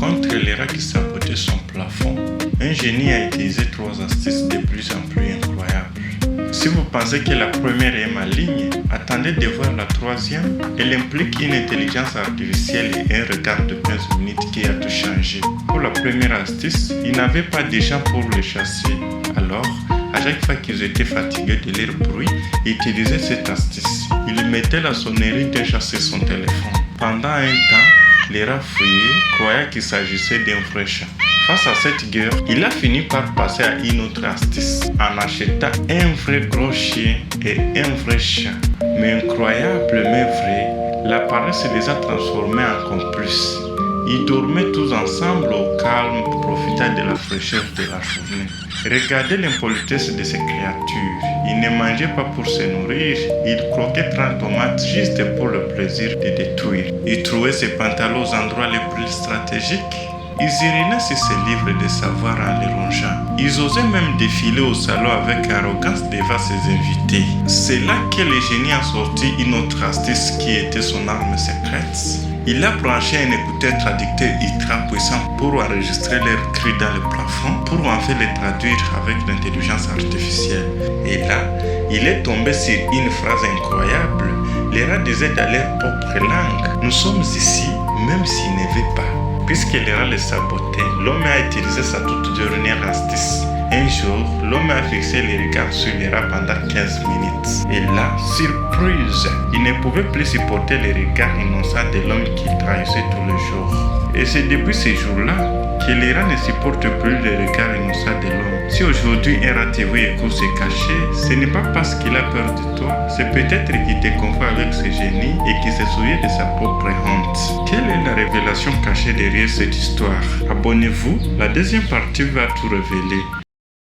Contre les rats qui sabotaient son plafond, un génie a utilisé 3 astuces de plus en plus incroyables. Si vous pensez que la première est maligne, attendez de voir la troisième. Elle implique une intelligence artificielle et un regard de 15 minutes qui a tout changé. Pour la première astuce, ils n'avaient pas de gens pour les chasser. Alors, à chaque fois qu'ils étaient fatigués de leur bruit, ils utilisaient cette astuce. Ils mettaient la sonnerie de chasser son téléphone. Pendant un temps, les rats fouillaient, croyant qu'il s'agissait d'un vrai chat. Face à cette guerre, il a fini par passer à une autre astuce en achetant un vrai gros chien et un vrai chat. Mais incroyable mais vrai, l'appareil se les a transformés en complices. Ils dormaient tous ensemble au calme, profitant de la fraîcheur de la journée. Regardez l'impolitesse de ces créatures. Ils ne mangeaient pas pour se nourrir, ils croquaient 30 tomates juste pour le plaisir de détruire. Ils trouvaient ces pantalons aux endroits les plus stratégiques. Ils urinaient sur ces livres de savoir en les rongeant. Ils osaient même défiler au salon avec arrogance devant ses invités. C'est là que le génie a sorti une autre astuce qui était son arme secrète. Il a branché un écouteur traducteur ultra puissant pour enregistrer leurs cris dans le plafond, pour enfin les traduire avec l'intelligence artificielle. Et là, il est tombé sur une phrase incroyable. Les rats disaient dans leur propre langue: « Nous sommes ici, même s'ils ne veulent pas. » Puisque les rats les sabotaient, l'homme a utilisé sa toute dernière astuce. Un jour, l'homme a fixé les regards sur les rats pendant 15 minutes. Et là, surprise, il ne pouvait plus supporter les regards innocents de l'homme qu'il trahissait tous les jours. Et c'est depuis ce jour-là que les rats ne supportent plus les regards innocents de l'homme. Si aujourd'hui un rat te voit et court se cacher, ce n'est pas parce qu'il a peur de toi, c'est peut-être qu'il te confond avec ce génie et qu'il se souvient de sa propre honte. Quelle est la révélation cachée derrière cette histoire? Abonnez-vous, la deuxième partie va tout révéler.